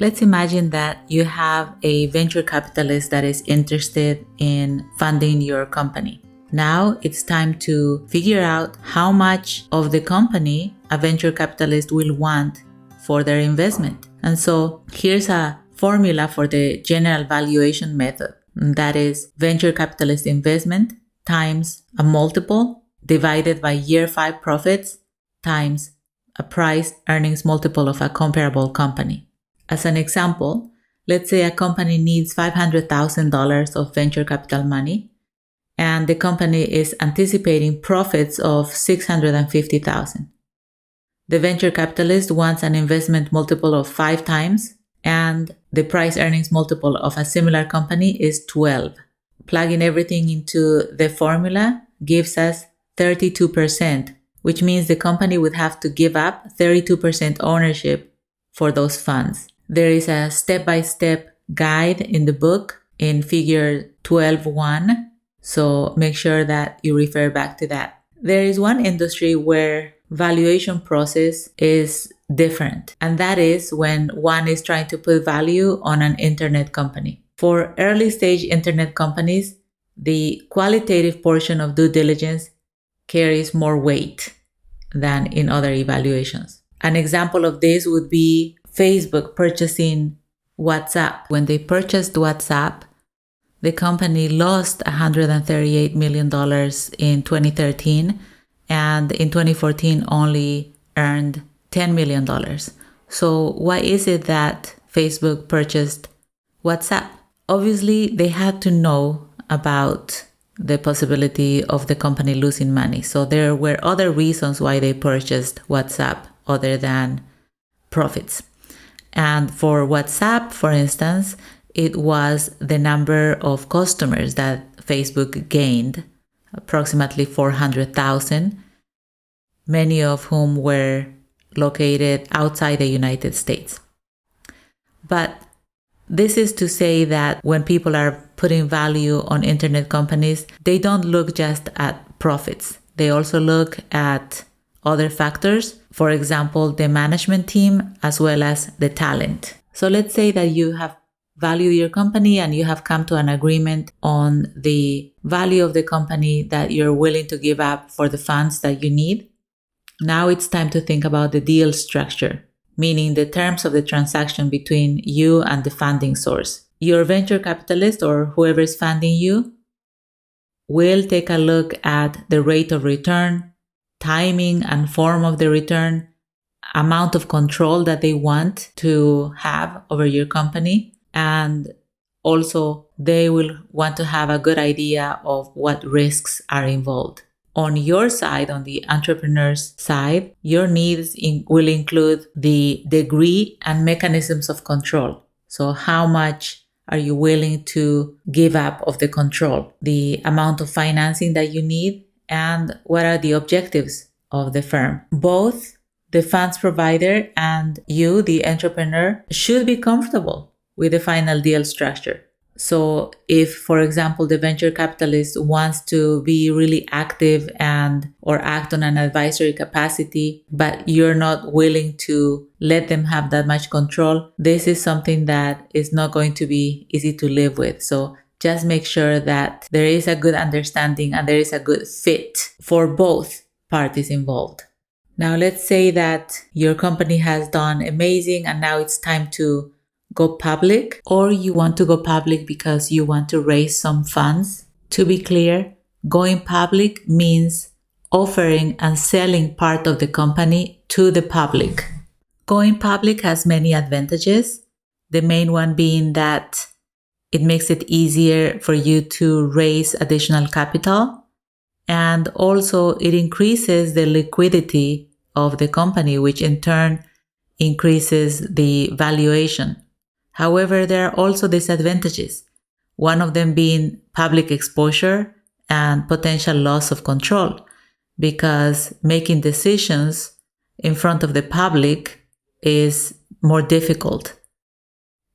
Let's imagine that you have a venture capitalist that is interested in funding your company. Now it's time to figure out how much of the company a venture capitalist will want for their investment. And so here's a formula for the general valuation method. That is venture capitalist investment times a multiple divided by year 5 profits times a price earnings multiple of a comparable company. As an example, let's say a company needs $500,000 of venture capital money, and the company is anticipating profits of $650,000. The venture capitalist wants an investment multiple of 5 times, and the price earnings multiple of a similar company is 12. Plugging everything into the formula gives us 32%, which means the company would have to give up 32% ownership for those funds. There is a step-by-step guide in the book in figure 12.1, so make sure that you refer back to that. There is one industry where valuation process is different, and that is when one is trying to put value on an internet company. For early stage internet companies, the qualitative portion of due diligence carries more weight than in other evaluations. An example of this would be Facebook purchasing WhatsApp. When they purchased WhatsApp, the company lost $138 million in 2013, and in 2014 only earned $10 million. So why is it that Facebook purchased WhatsApp? Obviously, they had to know about the possibility of the company losing money. So there were other reasons why they purchased WhatsApp other than profits. And for WhatsApp, for instance, it was the number of customers that Facebook gained, approximately 400,000, many of whom were located outside the United States. But this is to say that when people are putting value on internet companies, they don't look just at profits. They also look at other factors, for example, the management team as well as the talent. So let's say that you have valued your company and you have come to an agreement on the value of the company that you're willing to give up for the funds that you need. Now it's time to think about the deal structure, meaning the terms of the transaction between you and the funding source. Your venture capitalist or whoever is funding you will take a look at the rate of return, timing and form of the return, amount of control that they want to have over your company, and also they will want to have a good idea of what risks are involved. On your side, on the entrepreneur's side, your needs will include the degree and mechanisms of control. So how much are you willing to give up of the control, the amount of financing that you need, and what are the objectives of the firm? Both the funds provider and you, the entrepreneur, should be comfortable with the final deal structure. So if, for example, the venture capitalist wants to be really active or act on an advisory capacity, but you're not willing to let them have that much control, this is something that is not going to be easy to live with. So just make sure that there is a good understanding and there is a good fit for both parties involved. Now, let's say that your company has done amazing and now it's time to go public, or you want to go public because you want to raise some funds. To be clear, going public means offering and selling part of the company to the public. Going public has many advantages, the main one being that it makes it easier for you to raise additional capital, and also it increases the liquidity of the company, which in turn increases the valuation. However, there are also disadvantages, one of them being public exposure and potential loss of control, because making decisions in front of the public is more difficult.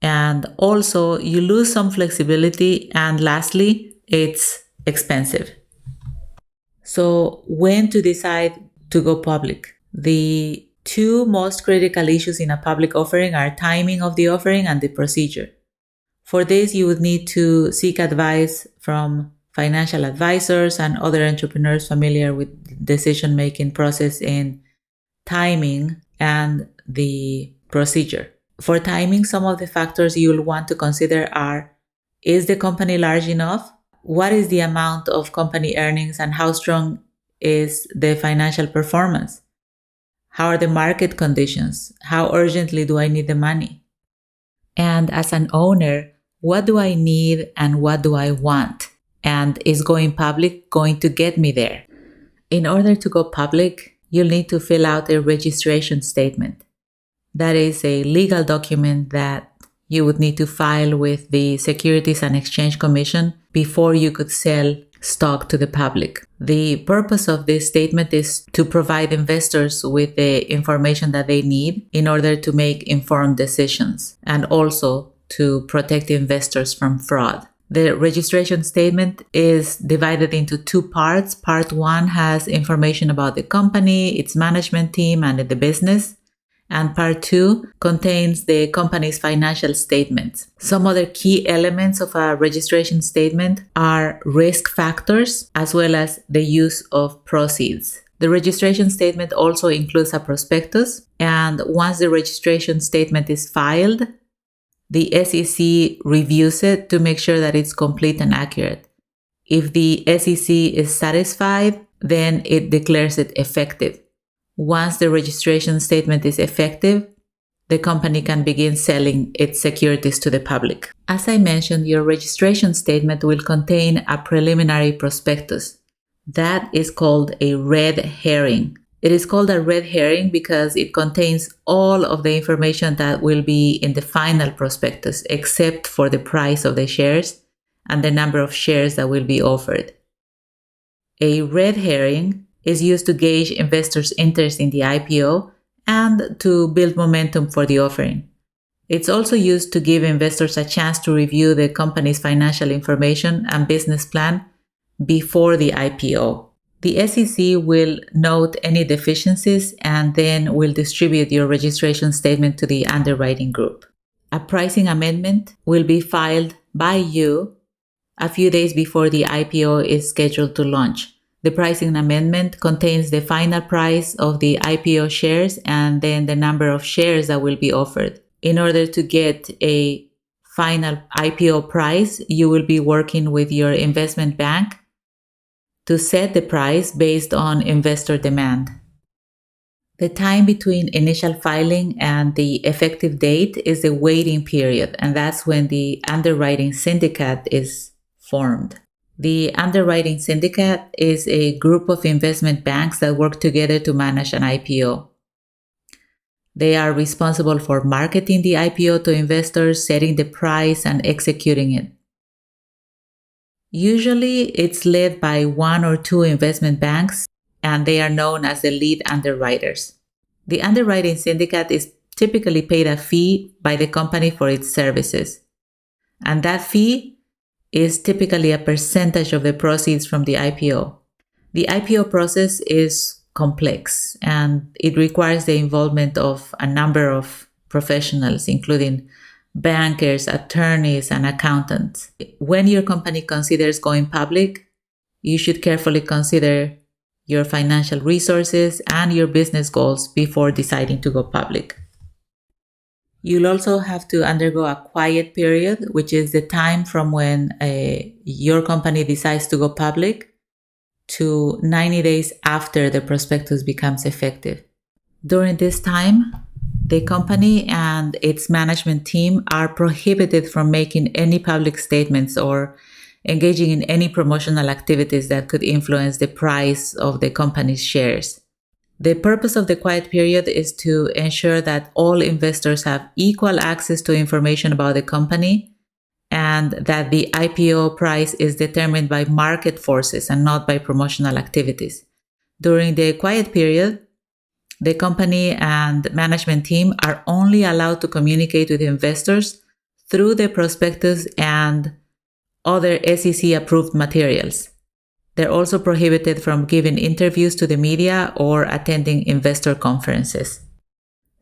And also, you lose some flexibility, and lastly, it's expensive. So when to decide to go public? The Two most critical issues in a public offering are timing of the offering and the procedure. For this, you would need to seek advice from financial advisors and other entrepreneurs familiar with the decision-making process in timing and the procedure. For timing, some of the factors you'll want to consider are: is the company large enough? What is the amount of company earnings and how strong is the financial performance? How are the market conditions? How urgently do I need the money? And as an owner, what do I need and what do I want? And is going public going to get me there? In order to go public, you'll need to fill out a registration statement. That is a legal document that you would need to file with the Securities and Exchange Commission before you could sell stock to the public. The purpose of this statement is to provide investors with the information that they need in order to make informed decisions and also to protect investors from fraud. The registration statement is divided into two parts. Part one has information about the company, its management team, and the business. And part two contains the company's financial statements. Some other key elements of a registration statement are risk factors as well as the use of proceeds. The registration statement also includes a prospectus, and once the registration statement is filed, the SEC reviews it to make sure that it's complete and accurate. If the SEC is satisfied, then it declares it effective. Once the registration statement is effective, the company can begin selling its securities to the public. As I mentioned, your registration statement will contain a preliminary prospectus. That is called a red herring. It is called a red herring because it contains all of the information that will be in the final prospectus, except for the price of the shares and the number of shares that will be offered. A red herring is used to gauge investors' interest in the IPO and to build momentum for the offering. It's also used to give investors a chance to review the company's financial information and business plan before the IPO. The SEC will note any deficiencies and then will distribute your registration statement to the underwriting group. A pricing amendment will be filed by you a few days before the IPO is scheduled to launch. The pricing amendment contains the final price of the IPO shares and then the number of shares that will be offered. In order to get a final IPO price, you will be working with your investment bank to set the price based on investor demand. The time between initial filing and the effective date is the waiting period, and that's when the underwriting syndicate is formed. The underwriting syndicate is a group of investment banks that work together to manage an IPO. They are responsible for marketing the IPO to investors, setting the price, and executing it. Usually, it's led by one or two investment banks, and they are known as the lead underwriters. The underwriting syndicate is typically paid a fee by the company for its services, and that fee is typically a percentage of the proceeds from the IPO. The IPO process is complex and it requires the involvement of a number of professionals, including bankers, attorneys, and accountants. When your company considers going public, you should carefully consider your financial resources and your business goals before deciding to go public. You'll also have to undergo a quiet period, which is the time from when your company decides to go public to 90 days after the prospectus becomes effective. During this time, the company and its management team are prohibited from making any public statements or engaging in any promotional activities that could influence the price of the company's shares. The purpose of the quiet period is to ensure that all investors have equal access to information about the company and that the IPO price is determined by market forces and not by promotional activities. During the quiet period, the company and management team are only allowed to communicate with investors through the prospectus and other SEC-approved materials. They're also prohibited from giving interviews to the media or attending investor conferences.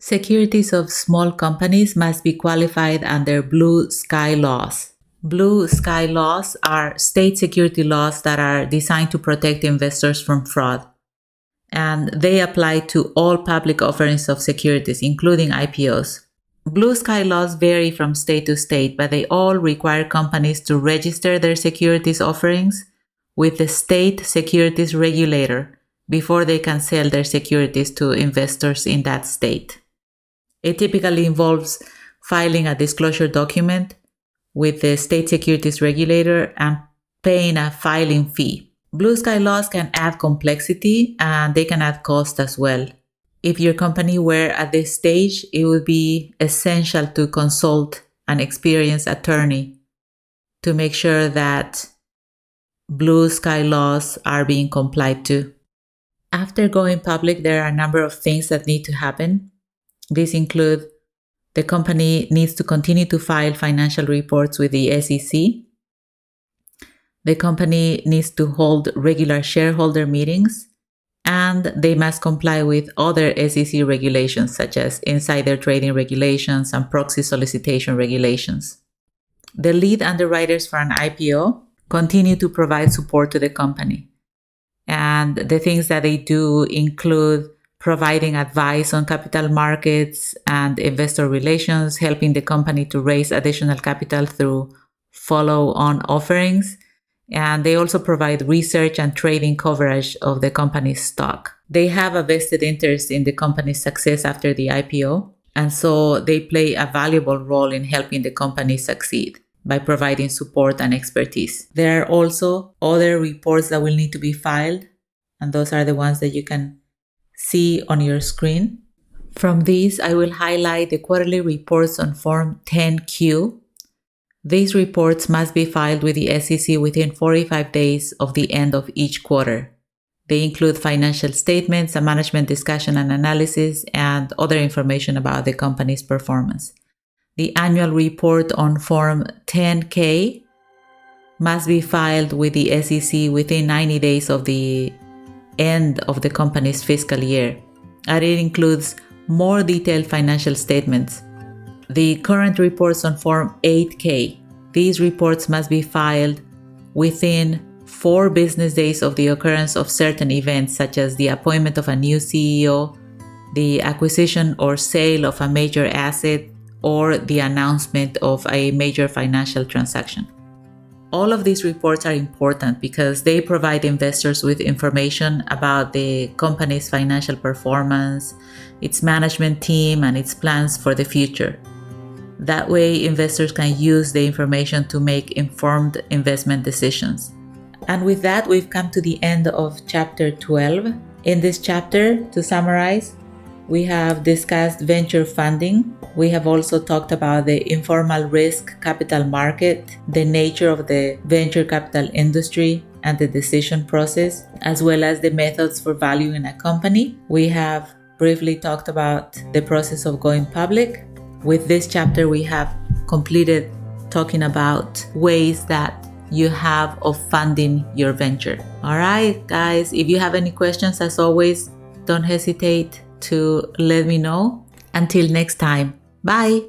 Securities of small companies must be qualified under blue sky laws. Blue sky laws are state security laws that are designed to protect investors from fraud. And they apply to all public offerings of securities, including IPOs. Blue sky laws vary from state to state, but they all require companies to register their securities offerings with the state securities regulator before they can sell their securities to investors in that state. It typically involves filing a disclosure document with the state securities regulator and paying a filing fee. Blue sky laws can add complexity and they can add cost as well. If your company were at this stage, it would be essential to consult an experienced attorney to make sure that blue sky laws are being complied to. After going public, there are a number of things that need to happen. These include the company needs to continue to file financial reports with the SEC. The company needs to hold regular shareholder meetings, and they must comply with other SEC regulations such as insider trading regulations and proxy solicitation regulations. The lead underwriters for an IPO continue to provide support to the company. And the things that they do include providing advice on capital markets and investor relations, helping the company to raise additional capital through follow-on offerings. And they also provide research and trading coverage of the company's stock. They have a vested interest in the company's success after the IPO, and so they play a valuable role in helping the company succeed by providing support and expertise. There are also other reports that will need to be filed, and those are the ones that you can see on your screen. From these, I will highlight the quarterly reports on Form 10-Q. These reports must be filed with the SEC within 45 days of the end of each quarter. They include financial statements, a management discussion and analysis, and other information about the company's performance. The annual report on Form 10-K must be filed with the SEC within 90 days of the end of the company's fiscal year, and it includes more detailed financial statements. The current reports on Form 8-K. These reports must be filed within 4 business days of the occurrence of certain events, such as the appointment of a new CEO, the acquisition or sale of a major asset, or the announcement of a major financial transaction. All of these reports are important because they provide investors with information about the company's financial performance, its management team, and its plans for the future. That way, investors can use the information to make informed investment decisions. And with that, we've come to the end of Chapter 12. In this chapter, to summarize, we have discussed venture funding. We have also talked about the informal risk capital market, the nature of the venture capital industry, and the decision process, as well as the methods for valuing a company. We have briefly talked about the process of going public. With this chapter, we have completed talking about ways that you have of funding your venture. All right, guys, if you have any questions, as always, don't hesitate to let me know. Until next time, bye.